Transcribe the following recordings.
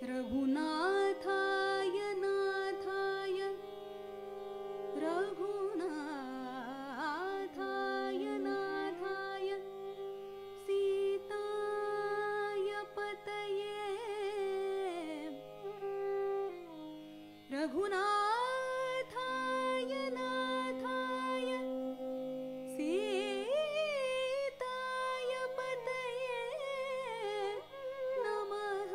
रघुनाथाय नाथाय रघुनाथाय नाथाय सीताय पतये रघुनाथाय नाथाय सीताय पतये नमः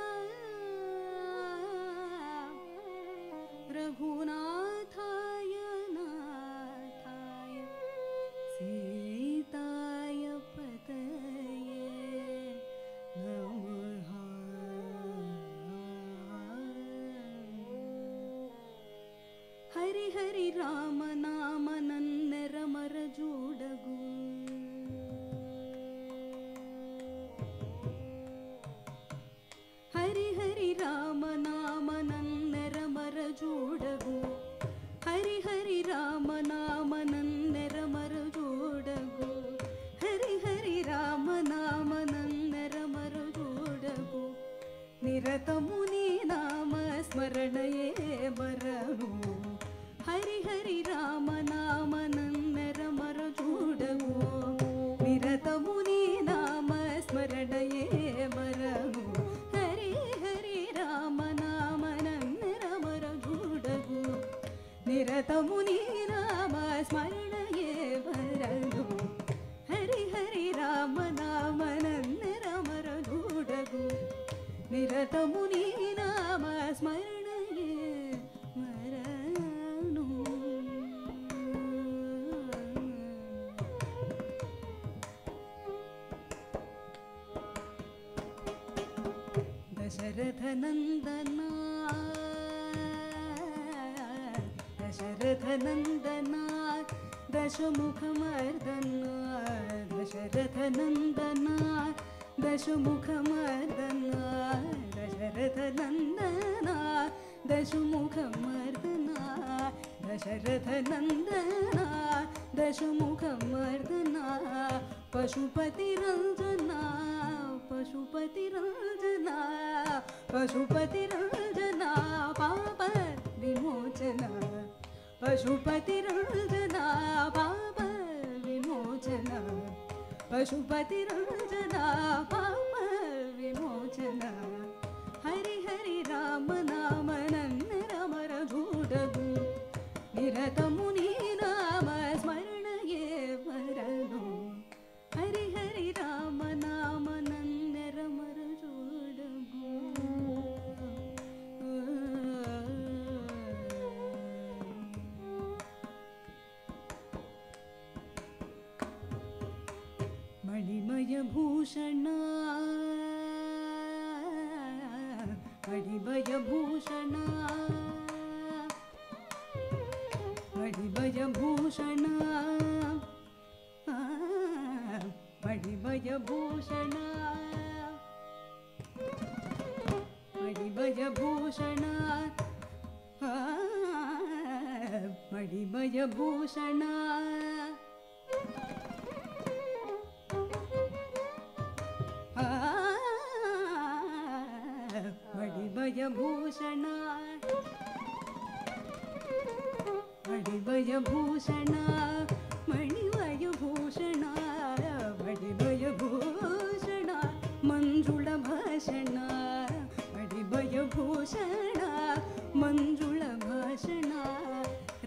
रघुनाथाय नाथाय सीताय पतये नमः। हरि हरि राम नाम नन्नर मर जूडगु हरि हरि राम नाम नन्नर मर जूडगु हरि हरि राम नाम नन्नर मर जूडगु हरि हरि राम नाम नन्नर मर जूडगु निरत मुनि नाम स्मरणये बरनु हरि हरि राम नाम नन्नर मर जूडगु निरत मुनि नाम स्मरणये बरनु हरि हरि राम नाम नन्नर मर जूडगु निरत मुनि नाम स्मरणये बरनु हरि हरि राम नाम नन्नर मर जूडगु निरत मुनि नाम स्मरणये मरनु। दशरथ नंदना दशरथ नंदना दशमुख मर्दना दशरथ नंदना दशमुख मर्दना दशरथ नंदना दशमुख मर्दना दशरथ नंदना दशमुख मर्दना पशुपति रंजना पशुपति रंजना पशुपति रंजना पाप विमोचना पशुपति रंजना पाप विमोचना पशुपति रंजना पाप विमोचना हरि हरि राम नाम नन्नर मर जूडगु निरत मुनि नाम स्मरणये बरनु हरि हरि राम नाम नन्नर मर जूडगु। मणिमय भूषण मणिमय भूषण मणिमय भूषण मणिमय भूषण मणिमय भूषण मणिमय भूषण मणिमय भूषण मणिमय भूषण मणिमय भूषण मणिमय भूषण मंजुळ भाषण मणिमय भूषण मंजुळ भाषण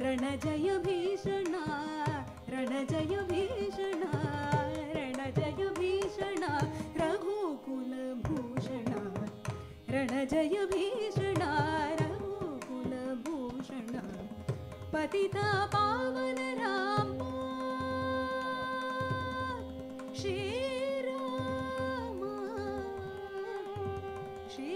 रणजय भीषण रणजय भीषण रणजय भीषण रघुकुल भूषण रणजय भीषण रघुकुल भूषण पतिता पावन राम श्री राम श्री